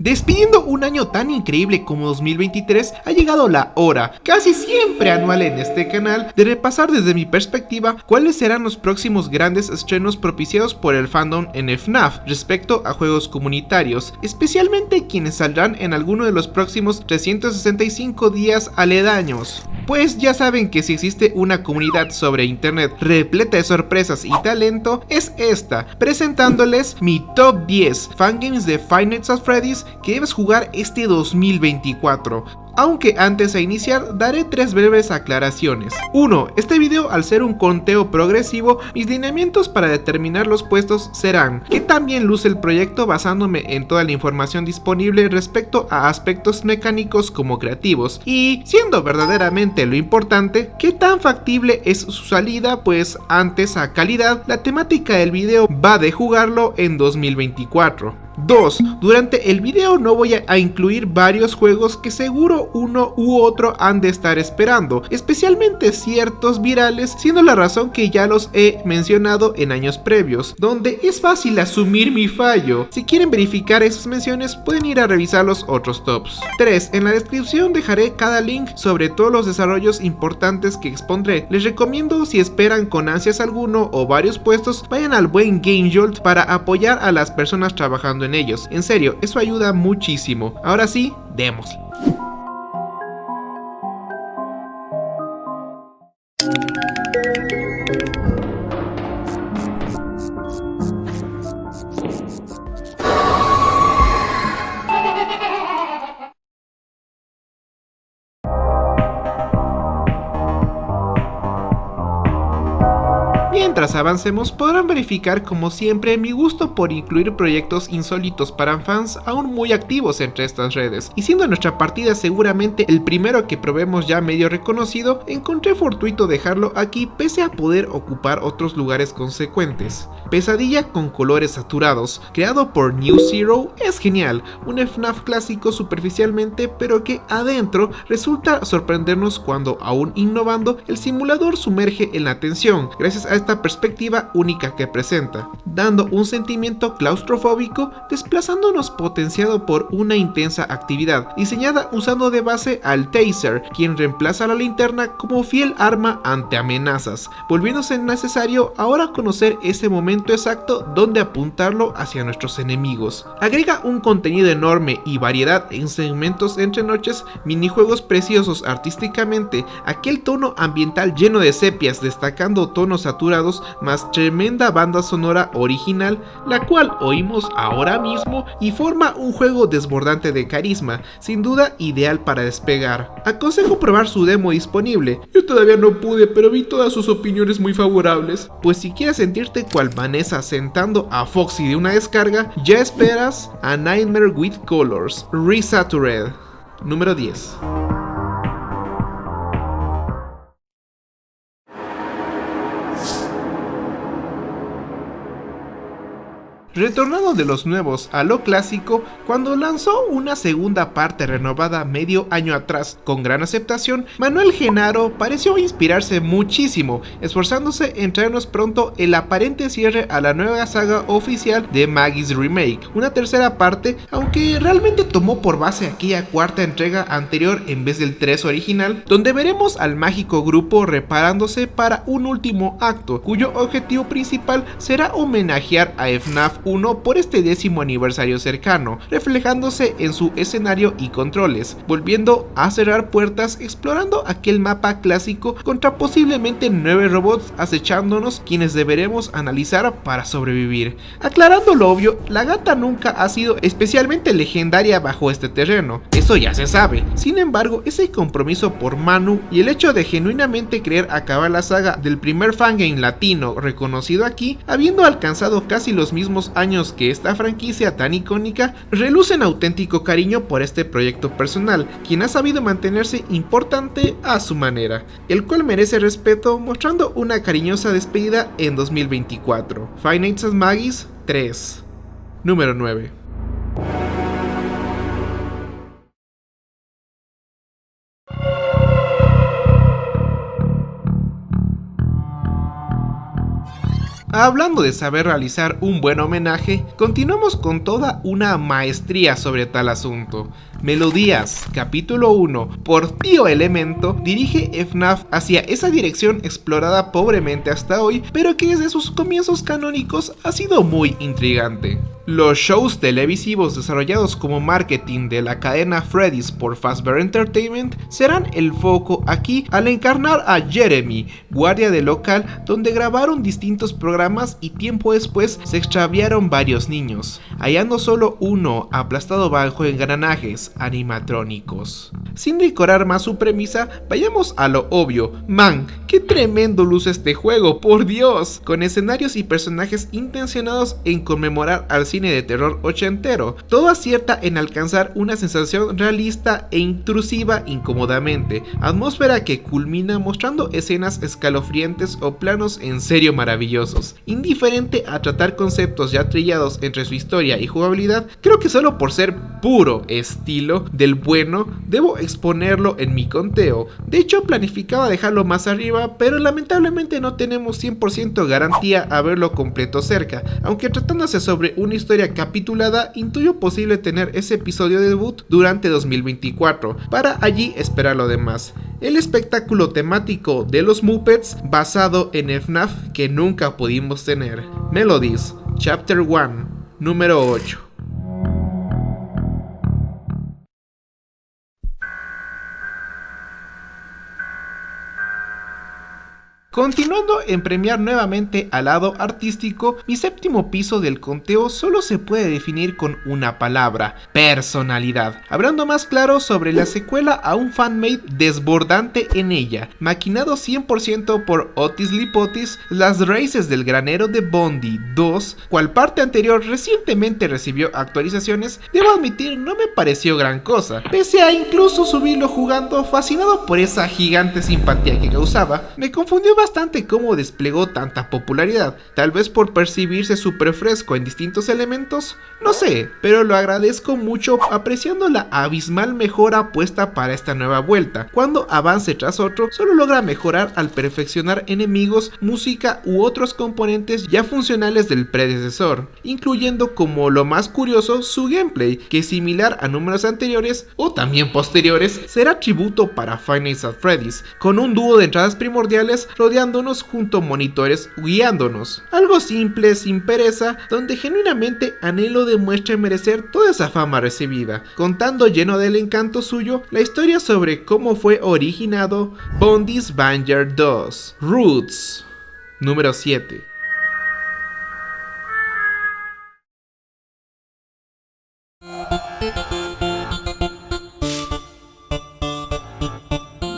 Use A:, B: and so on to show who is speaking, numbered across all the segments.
A: Despidiendo un año tan increíble como 2023, ha llegado la hora, casi siempre anual en este canal, de repasar desde mi perspectiva cuáles serán los próximos grandes estrenos propiciados por el fandom en FNAF respecto a juegos comunitarios, especialmente quienes saldrán en alguno de los próximos 365 días aledaños. Pues ya saben que si existe una comunidad sobre internet repleta de sorpresas y talento, es esta, presentándoles mi top 10 fangames de Five Nights at Freddy's que debes jugar este 2024. Aunque antes de iniciar daré 3 breves aclaraciones. 1. Este video, al ser un conteo progresivo, mis lineamientos para determinar los puestos serán que también luce el proyecto basándome en toda la información disponible respecto a aspectos mecánicos como creativos, y siendo verdaderamente lo importante, qué tan factible es su salida, pues antes a calidad, la temática del video va de jugarlo en 2024. 2. Durante el video no voy a incluir varios juegos que seguro uno u otro han de estar esperando, especialmente ciertos virales, siendo la razón que ya los he mencionado en años previos, donde es fácil asumir mi fallo. Si quieren verificar esas menciones pueden ir a revisar los otros tops. 3. En la descripción dejaré cada link sobre todos los desarrollos importantes que expondré. Les recomiendo, si esperan con ansias alguno o varios puestos, vayan al buen Game Jolt para apoyar a las personas trabajando en ellos. En serio, eso ayuda muchísimo. Ahora sí, démosle. Mientras avancemos podrán verificar como siempre mi gusto por incluir proyectos insólitos para fans aún muy activos entre estas redes, y siendo nuestra partida seguramente el primero que probemos ya medio reconocido, encontré fortuito dejarlo aquí pese a poder ocupar otros lugares consecuentes. Pesadilla con colores saturados, creado por New Zero, es genial, un FNAF clásico superficialmente, pero que adentro resulta sorprendernos cuando, aún innovando, el simulador sumerge en la tensión, gracias a esta perspectiva única que presenta, dando un sentimiento claustrofóbico, desplazándonos potenciado por una intensa actividad, diseñada usando de base al Taser, quien reemplaza a la linterna como fiel arma ante amenazas, volviéndose necesario ahora conocer ese momento exacto donde apuntarlo hacia nuestros enemigos. Agrega un contenido enorme y variedad en segmentos entre noches, minijuegos preciosos artísticamente, aquel tono ambiental lleno de sepias destacando tonos saturados, más tremenda banda sonora original, la cual oímos ahora mismo, y forma un juego desbordante de carisma, sin duda ideal para despegar. Aconsejo probar su demo disponible. Yo todavía no pude, pero vi todas sus opiniones muy favorables. Pues si quieres sentirte cual Vanessa sentando a Foxy de una descarga, ya esperas a Nightmare with Colors Resatured, número 10. Retornando de los nuevos a lo clásico, cuando lanzó una segunda parte renovada medio año atrás con gran aceptación, Manuel Genaro pareció inspirarse muchísimo, esforzándose en traernos pronto el aparente cierre a la nueva saga oficial de Maggie's Remake, una tercera parte, aunque realmente tomó por base aquella cuarta entrega anterior en vez del 3 original, donde veremos al mágico grupo reparándose para un último acto, cuyo objetivo principal será homenajear a FNAF 1 por este 10º aniversario cercano, reflejándose en su escenario y controles, volviendo a cerrar puertas explorando aquel mapa clásico contra posiblemente 9 robots acechándonos, quienes deberemos analizar para sobrevivir. Aclarando lo obvio, la gata nunca ha sido especialmente legendaria bajo este terreno, eso ya se sabe. Sin embargo, ese compromiso por Manu y el hecho de genuinamente querer acabar la saga del primer fangame latino reconocido aquí, habiendo alcanzado casi los mismos años que esta franquicia tan icónica, relucen auténtico cariño por este proyecto personal, quien ha sabido mantenerse importante a su manera, el cual merece respeto, mostrando una cariñosa despedida en 2024. Five Nights at Maggie's 3, número 9. Hablando de saber realizar un buen homenaje, continuamos con toda una maestría sobre tal asunto. Melodías, capítulo 1, por Tío Elemento, dirige FNAF hacia esa dirección explorada pobremente hasta hoy, pero que desde sus comienzos canónicos ha sido muy intrigante. Los shows televisivos desarrollados como marketing de la cadena Freddy's por Fazbear Entertainment serán el foco aquí al encarnar a Jeremy, guardia de local donde grabaron distintos programas y tiempo después se extraviaron varios niños, hallando solo uno aplastado bajo engranajes animatrónicos. Sin decorar más su premisa, vayamos a lo obvio. Man, qué tremendo luce este juego, por Dios, con escenarios y personajes intencionados en conmemorar al cine de terror ochentero. Todo acierta en alcanzar una sensación realista e intrusiva incómodamente, atmósfera que culmina mostrando escenas escalofriantes o planos en serio maravillosos. Indiferente a tratar conceptos ya trillados entre su historia y jugabilidad, creo que solo por ser puro estilo del bueno, debo exponerlo en mi conteo. De hecho, planificaba dejarlo más arriba, pero lamentablemente no tenemos 100% garantía a verlo completo cerca, aunque tratándose sobre una historia capitulada, intuyo posible tener ese episodio de debut durante 2024, para allí esperar lo demás. El espectáculo temático de los Muppets basado en FNAF que nunca pudimos tener. Melodies, Chapter 1, número 8. Continuando en premiar nuevamente al lado artístico, mi séptimo piso del conteo solo se puede definir con una palabra: personalidad. Hablando más claro sobre la secuela a un fanmade desbordante en ella, maquinado 100% por Otis Lipotis, Las Raíces del Granero de Bondi 2, cual parte anterior recientemente recibió actualizaciones. Debo admitir, no me pareció gran cosa, pese a incluso subirlo jugando, fascinado por esa gigante simpatía que causaba. Me confundió bastante cómo desplegó tanta popularidad, tal vez por percibirse súper fresco en distintos elementos, no sé, pero lo agradezco mucho, apreciando la abismal mejora puesta para esta nueva vuelta. Cuando avance tras otro, solo logra mejorar al perfeccionar enemigos, música u otros componentes ya funcionales del predecesor, incluyendo como lo más curioso su gameplay, que similar a números anteriores o también posteriores, será tributo para Five Nights at Freddy's, con un dúo de entradas primordiales rodeándonos junto a monitores guiándonos. Algo simple, sin pereza, donde genuinamente anhelo demuestre merecer toda esa fama recibida, contando lleno del encanto suyo la historia sobre cómo fue originado Bondi's Banjar 2, Roots, número 7.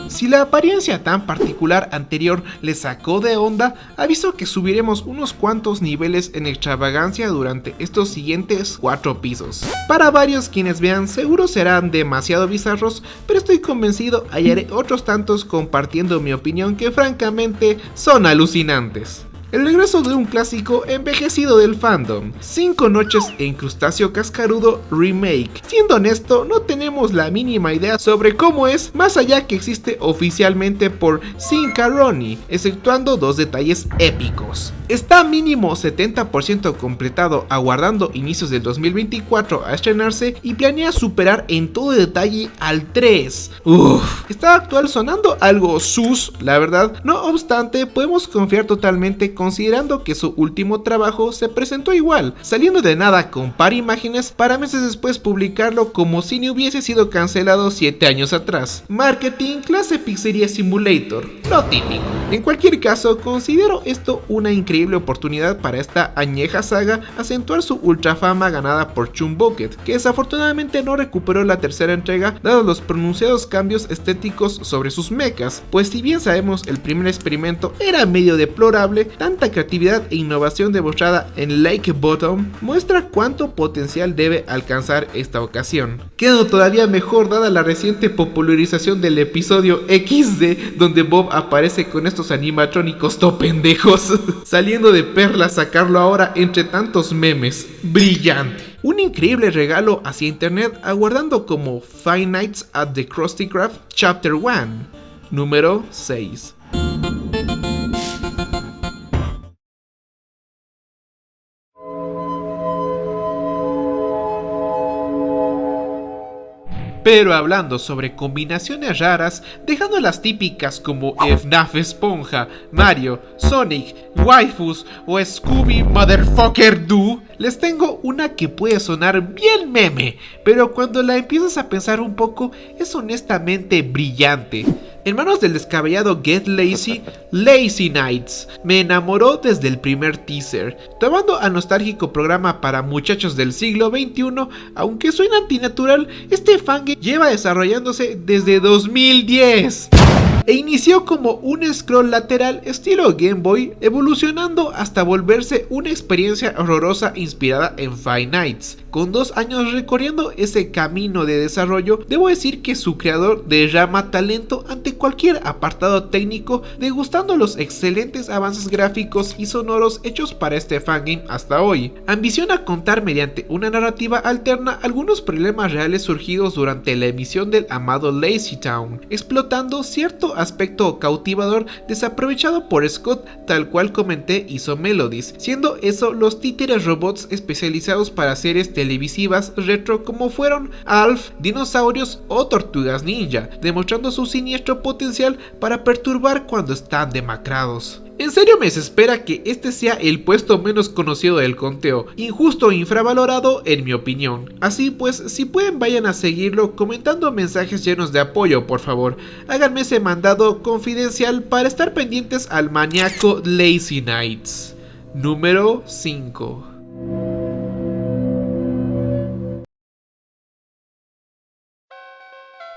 A: Si la apariencia tan particular anterior le sacó de onda, aviso que subiremos unos cuantos niveles en extravagancia durante estos siguientes 4 pisos. Para varios quienes vean seguro serán demasiado bizarros, pero estoy convencido hallaré otros tantos compartiendo mi opinión que francamente son alucinantes. El regreso de un clásico envejecido del fandom, 5 noches en Crustáceo Cascarudo Remake. Siendo honesto, no tenemos la mínima idea sobre cómo es, más allá que existe oficialmente por Sincaroni, exceptuando 2 detalles épicos. Está mínimo 70% completado, aguardando inicios del 2024 a estrenarse, y planea superar en todo detalle al 3. Está actual sonando algo sus, la verdad. No obstante, podemos confiar totalmente considerando que su último trabajo se presentó igual, saliendo de nada con par imágenes para meses después publicarlo como si ni hubiese sido cancelado 7 años atrás. Marketing clase Pizzeria Simulator, lo típico. En cualquier caso, considero esto una increíble oportunidad para esta añeja saga acentuar su ultra fama ganada por Chum Bucket, que desafortunadamente no recuperó la tercera entrega dados los pronunciados cambios estéticos sobre sus mechas, pues si bien sabemos el primer experimento era medio deplorable, tanta creatividad e innovación demostrada en Lake Bottom muestra cuánto potencial debe alcanzar esta ocasión. Quedó todavía mejor dada la reciente popularización del episodio XD, donde Bob aparece con estos animatrónicos to pendejos, saliendo de perla sacarlo ahora entre tantos memes. Brillante. Un increíble regalo hacia internet aguardando como Five Nights at the Krusty Krab Chapter 1, número 6. Pero hablando sobre combinaciones raras, dejando las típicas como FNAF Esponja, Mario, Sonic, Waifus o Scooby Motherfucker Doo, les tengo una que puede sonar bien meme, pero cuando la empiezas a pensar un poco es honestamente brillante. En manos del descabellado Get Lazy, Lazy Nights me enamoró desde el primer teaser, tomando al nostálgico programa para muchachos del siglo XXI. Aunque suena antinatural, este fangame lleva desarrollándose desde 2010 e inició como un scroll lateral estilo Game Boy, evolucionando hasta volverse una experiencia horrorosa inspirada en Five Nights. Con 2 años recorriendo ese camino de desarrollo, debo decir que su creador derrama talento ante cualquier apartado técnico, degustando los excelentes avances gráficos y sonoros hechos para este fangame hasta hoy. Ambiciona contar mediante una narrativa alterna algunos problemas reales surgidos durante la emisión del amado Lazy Town, explotando cierto aspecto cautivador desaprovechado por Scott. Tal cual comenté, hizo Melodies, siendo eso los títeres robots especializados para series televisivas retro como fueron Alf, Dinosaurios o Tortugas Ninja, demostrando su siniestro potencial para perturbar cuando están demacrados. En serio me desespera que este sea el puesto menos conocido del conteo, injusto e infravalorado en mi opinión. Así pues, si pueden vayan a seguirlo comentando mensajes llenos de apoyo, por favor. Háganme ese mandado confidencial para estar pendientes al maníaco Lazy Nights. Número 5.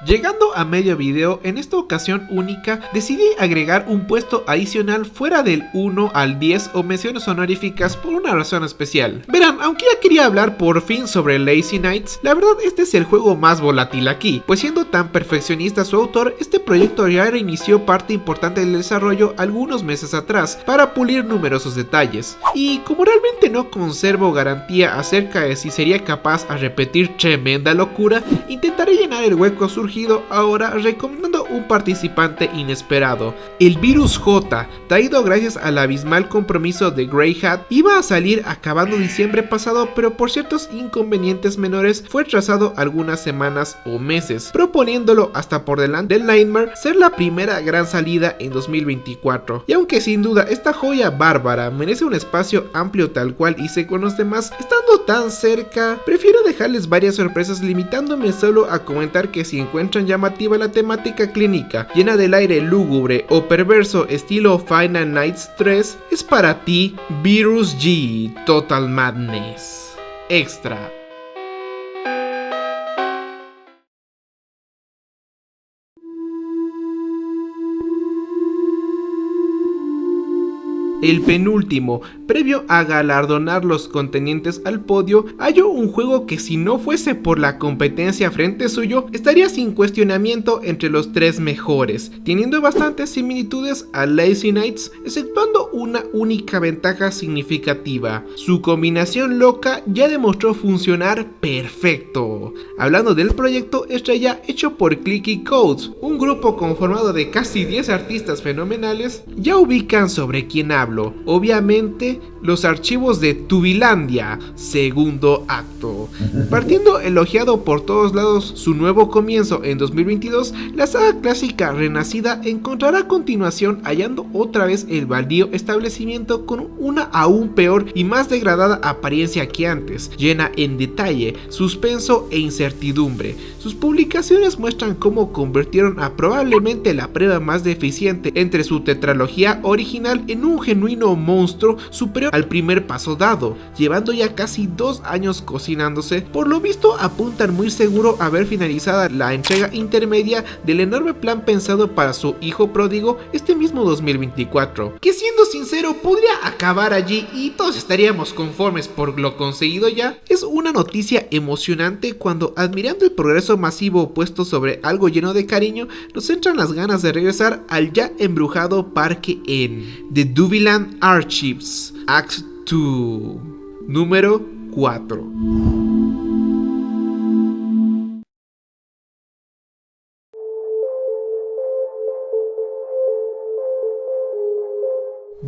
A: Llegando a medio video, en esta ocasión única, decidí agregar un puesto adicional fuera del 1 al 10 o menciones honoríficas por una razón especial. Verán, aunque ya quería hablar por fin sobre Lazy Nights, la verdad este es el juego más volátil aquí, pues siendo tan perfeccionista su autor, este proyecto ya reinició parte importante del desarrollo algunos meses atrás, para pulir numerosos detalles. Y como realmente no conservo garantía acerca de si sería capaz a repetir tremenda locura, intentaré llenar el hueco surgido ahora recomendando un participante inesperado. El Virus J, traído gracias al abismal compromiso de Grey Hat, iba a salir acabando diciembre pasado, pero por ciertos inconvenientes menores fue trazado algunas semanas o meses, proponiéndolo hasta por delante del Nightmare ser la primera gran salida en 2024. Y aunque sin duda esta joya bárbara merece un espacio amplio tal cual hice con los demás, estando tan cerca, prefiero dejarles varias sorpresas, limitándome solo a comentar que si encuentran llamativa la temática clínica llena del aire lúgubre o perverso estilo Final Nights 3, es para ti Virus G Total Madness Extra. El penúltimo, previo a galardonar los contendientes al podio, halló un juego que si no fuese por la competencia frente suyo, estaría sin cuestionamiento entre los 3 mejores, teniendo bastantes similitudes a Lazy Nights, exceptuando una única ventaja significativa: su combinación loca ya demostró funcionar perfecto. Hablando del proyecto estrella hecho por Clicky Codes, un grupo conformado de casi 10 artistas fenomenales, ya ubican sobre quién hablo. Obviamente, los archivos de Tubilandia, segundo acto. Partiendo elogiado por todos lados su nuevo comienzo en 2022, la saga clásica renacida encontrará continuación hallando otra vez el baldío establecimiento con una aún peor y más degradada apariencia que antes, llena en detalle, suspenso e incertidumbre. Sus publicaciones muestran cómo convirtieron a probablemente la prueba más deficiente entre su tetralogía original en un genuino monstruo superior al primer paso dado, llevando ya casi 2 años cocinándose. Por lo visto apuntan muy seguro a ver finalizada la entrega intermedia del enorme plan pensado para su hijo pródigo este mismo 2024, que siendo sincero podría acabar allí y todos estaríamos conformes por lo conseguido ya. Es una noticia emocionante cuando, admirando el progreso masivo puesto sobre algo lleno de cariño, nos entran las ganas de regresar al ya embrujado parque en The Dubiland Archives Act 2, número 4.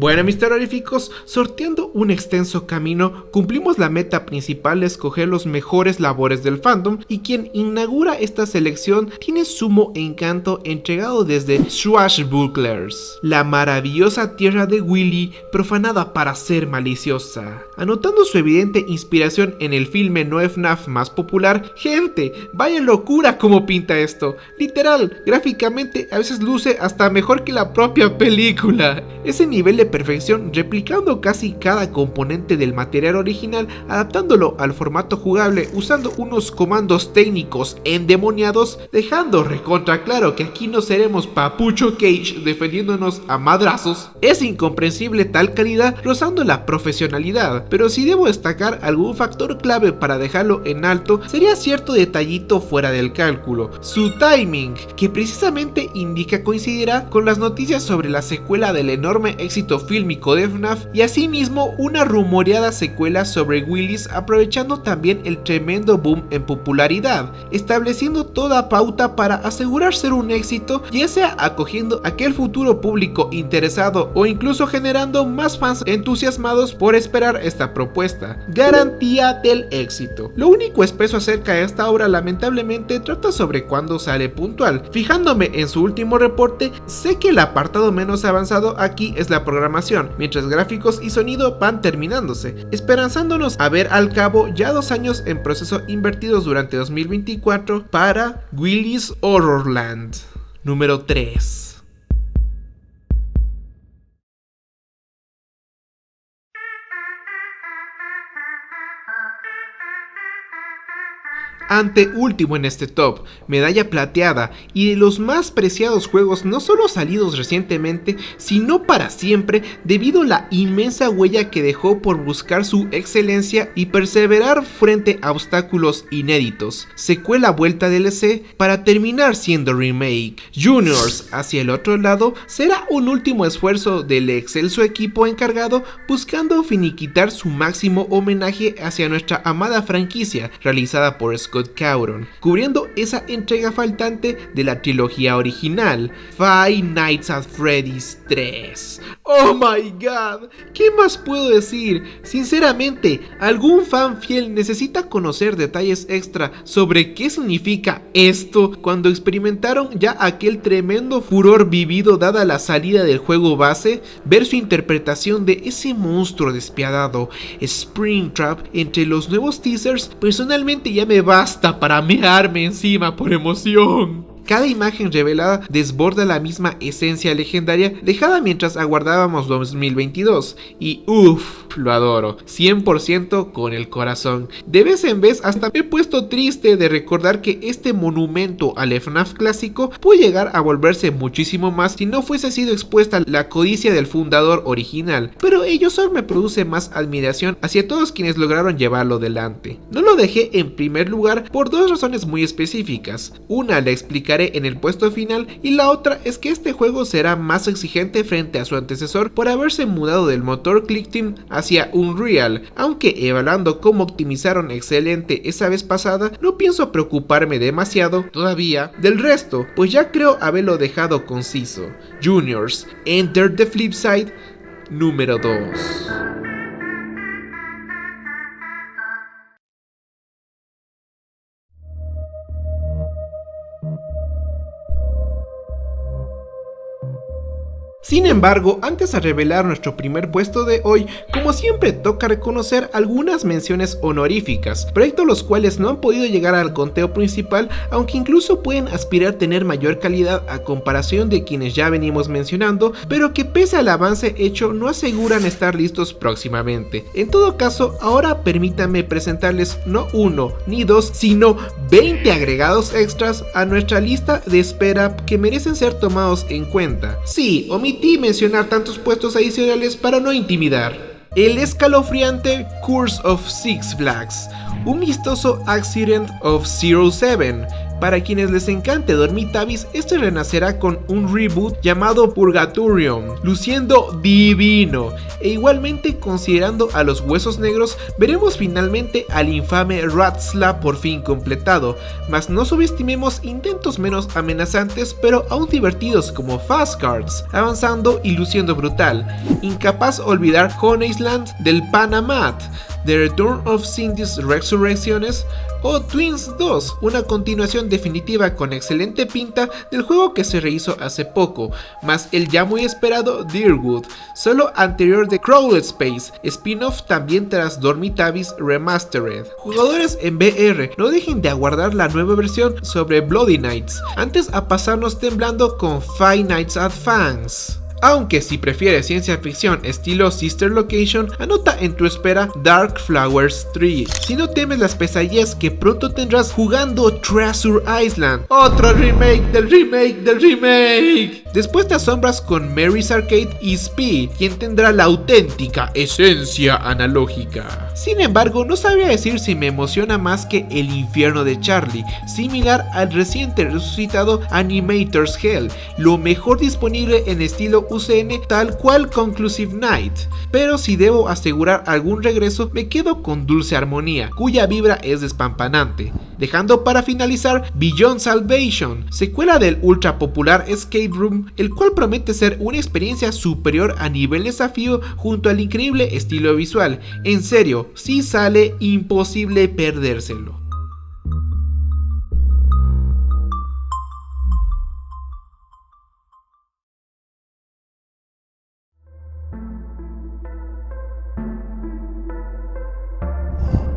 A: Bueno, mis terroríficos, sorteando un extenso camino, cumplimos la meta principal de escoger los mejores labores del fandom, y quien inaugura esta selección tiene sumo encanto entregado desde Swashbucklers, la maravillosa tierra de Willy profanada para ser maliciosa. Anotando su evidente inspiración en el filme no FNAF más popular, gente, vaya locura como pinta esto, literal, gráficamente a veces luce hasta mejor que la propia película. Ese nivel de perfección, replicando casi cada componente del material original, adaptándolo al formato jugable usando unos comandos técnicos endemoniados, dejando recontra claro que aquí no seremos Papucho Cage defendiéndonos a madrazos. Es incomprensible tal calidad rozando la profesionalidad, pero si debo destacar algún factor clave para dejarlo en alto, sería cierto detallito fuera del cálculo, su timing, que precisamente indica coincidirá con las noticias sobre la secuela del enorme éxito fílmico de FNAF, y asimismo una rumoreada secuela sobre Willy's, aprovechando también el tremendo boom en popularidad, estableciendo toda pauta para asegurar ser un éxito, ya sea acogiendo aquel futuro público interesado o incluso generando más fans entusiasmados por esperar esta propuesta. Garantía del éxito. Lo único espeso acerca de esta obra lamentablemente trata sobre cuándo sale puntual. Fijándome en su último reporte, sé que el apartado menos avanzado aquí es la programación, mientras gráficos y sonido van terminándose, esperanzándonos a ver al cabo ya 2 años en proceso invertidos durante 2024 para Willy's Horrorland. Número 3. Anteúltimo en este top, medalla plateada, y de los más preciados juegos no solo salidos recientemente, sino para siempre, debido a la inmensa huella que dejó por buscar su excelencia y perseverar frente a obstáculos inéditos. Secuela vuelta DLC para terminar siendo remake. Juniors, hacia el otro lado, será un último esfuerzo del excelso equipo encargado buscando finiquitar su máximo homenaje hacia nuestra amada franquicia, realizada por Scott Cawthon, cubriendo esa entrega faltante de la trilogía original, Five Nights at Freddy's 3. ¡Oh my god! ¿Qué más puedo decir? Sinceramente, algún fan fiel necesita conocer detalles extra sobre qué significa esto cuando experimentaron ya aquel tremendo furor vivido dada la salida del juego base, ver su interpretación de ese monstruo despiadado, Springtrap, entre los nuevos teasers. Personalmente ya me basta para mearme encima por emoción. Cada imagen revelada desborda la misma esencia legendaria dejada mientras aguardábamos 2022, y uff, lo adoro, 100% con el corazón. De vez en vez hasta me he puesto triste de recordar que este monumento al FNAF clásico puede llegar a volverse muchísimo más si no fuese sido expuesta la codicia del fundador original, pero ello solo me produce más admiración hacia todos quienes lograron llevarlo delante. No lo dejé en primer lugar por 2 razones muy específicas. Una la explicaré en el puesto final, y la otra es que este juego será más exigente frente a su antecesor por haberse mudado del motor Clickteam hacia Unreal, aunque evaluando cómo optimizaron excelente esa vez pasada, no pienso preocuparme demasiado todavía del resto, pues ya creo haberlo dejado conciso. Juniors, Enter the Flipside, número 2. Sin embargo, antes de revelar nuestro primer puesto de hoy, como siempre toca reconocer algunas menciones honoríficas, proyectos los cuales no han podido llegar al conteo principal, aunque incluso pueden aspirar a tener mayor calidad a comparación de quienes ya venimos mencionando, pero que pese al avance hecho no aseguran estar listos próximamente. En todo caso, ahora permítanme presentarles no 1 ni 2, sino 20 agregados extras a nuestra lista de espera que merecen ser tomados en cuenta. Sí, omití mencionar tantos puestos adicionales para no intimidar. El escalofriante Curse of Six Flags, un vistoso Accident of Zero Seven, Para quienes les encante Dormitavis, este renacerá con un reboot llamado Purgatorium, luciendo divino, e igualmente considerando a los huesos negros, veremos finalmente al infame Ratzla por fin completado, mas no subestimemos intentos menos amenazantes pero aún divertidos como Fast Cards, avanzando y luciendo brutal, incapaz olvidar Honeyland del Panamat, The Return of Cindy's Resurrecciones o Twins 2, una continuación definitiva con excelente pinta del juego que se rehizo hace poco, más el ya muy esperado Deerwood, solo anterior de Crawled Space, spin-off también tras Dormitavis Remastered. Jugadores en VR, no dejen de aguardar la nueva versión sobre Bloody Nights, antes a pasarnos temblando con Five Nights at Fangs. Aunque si prefieres ciencia ficción estilo Sister Location, anota en tu espera Dark Flowers 3. Si no temes las pesadillas que pronto tendrás jugando Treasure Island, otro remake del remake del remake. Después te asombras con Mary's Arcade y Spee, quien tendrá la auténtica esencia analógica. Sin embargo, no sabría decir si me emociona más que El Infierno de Charlie, similar al reciente resucitado Animator's Hell, lo mejor disponible en estilo UCN tal cual Conclusive Night, pero si debo asegurar algún regreso me quedo con Dulce Armonía, cuya vibra es despampanante, dejando para finalizar Beyond Salvation, secuela del ultra popular Escape Room, el cual promete ser una experiencia superior a nivel desafío junto al increíble estilo visual. En serio, si sale, imposible perdérselo.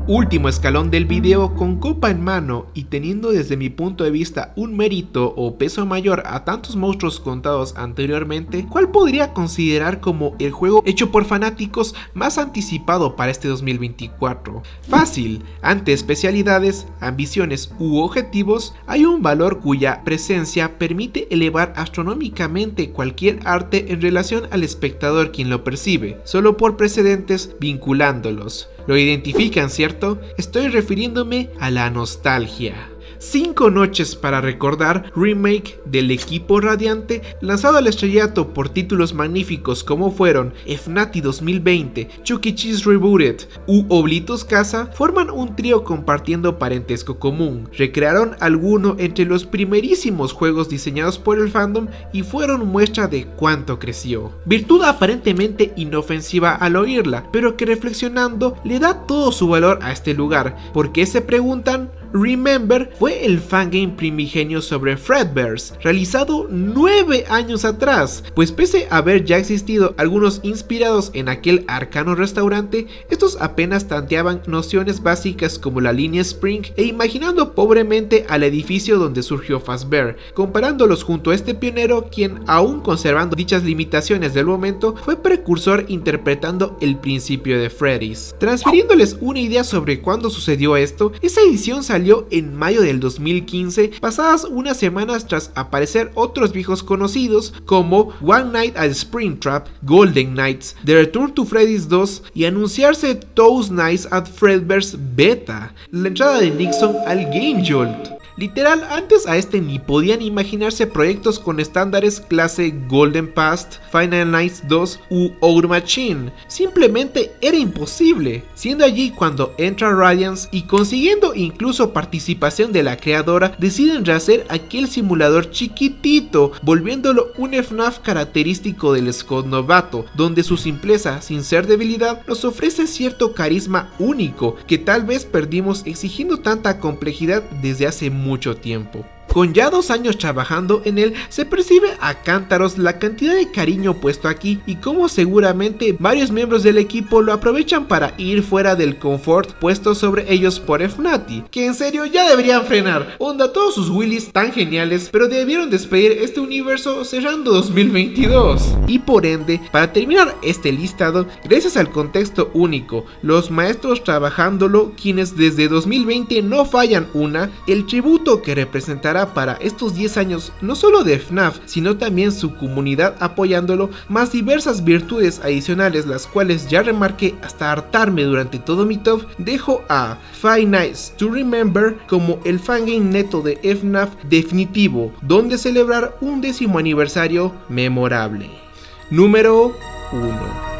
A: Último escalón del video, con copa en mano y teniendo desde mi punto de vista un mérito o peso mayor a tantos monstruos contados anteriormente, ¿cuál podría considerar como el juego hecho por fanáticos más anticipado para este 2024? Fácil, ante especialidades, ambiciones u objetivos, hay un valor cuya presencia permite elevar astronómicamente cualquier arte en relación al espectador quien lo percibe, solo por precedentes vinculándolos. ¿Lo identifican, cierto? Estoy refiriéndome a la nostalgia. 5 noches para recordar, remake del equipo radiante, lanzado al estrellato por títulos magníficos como fueron FNATI 2020, Chuck E. Cheese Rebooted u Oblitos Casa, forman un trío compartiendo parentesco común. Recrearon alguno entre los primerísimos juegos diseñados por el fandom y fueron muestra de cuánto creció. Virtud aparentemente inofensiva al oírla, pero que reflexionando le da todo su valor a este lugar. ¿Por qué se preguntan? Remember fue el fangame primigenio sobre Fredbear's, realizado 9 años atrás, pues pese a haber ya existido algunos inspirados en aquel arcano restaurante, estos apenas tanteaban nociones básicas como la línea Spring e imaginando pobremente al edificio donde surgió Fazbear, comparándolos junto a este pionero quien, aún conservando dichas limitaciones del momento, fue precursor interpretando el principio de Freddy's. Transfiriéndoles una idea sobre cuándo sucedió esto, esa edición salió en mayo del 2015, pasadas unas semanas tras aparecer otros viejos conocidos como One Night at Springtrap, Golden Knights, The Return to Freddy's 2 y anunciarse Those Nights at Fredbear's Beta, la entrada de Nixon al Game Jolt. Literal, antes a este ni podían imaginarse proyectos con estándares clase Golden Past, Final Nights 2 u Ogre Machine. Simplemente era imposible, siendo allí cuando entra Radiance y consiguiendo incluso participación de la creadora, deciden rehacer aquel simulador chiquitito, volviéndolo un FNAF característico del Scott novato, donde su simpleza, sin ser debilidad, nos ofrece cierto carisma único que tal vez perdimos exigiendo tanta complejidad desde hace mucho tiempo. Con ya 2 años trabajando en él, se percibe a cántaros la cantidad de cariño puesto aquí y como seguramente varios miembros del equipo lo aprovechan para ir fuera del confort puesto sobre ellos por FNATI, que en serio ya deberían frenar. Onda, todos sus Willys tan geniales, pero debieron despedir este universo cerrando 2022. Y por ende, para terminar este listado, gracias al contexto único, los maestros trabajándolo, quienes desde 2020 no fallan una, el tributo que representará tendrá para estos 10 años no solo de FNAF, sino también su comunidad apoyándolo, más diversas virtudes adicionales, las cuales ya remarqué hasta hartarme durante todo mi top, dejo a Five Nights to Remember como el fangame neto de FNAF definitivo, donde celebrar un 10º aniversario memorable. Número 1.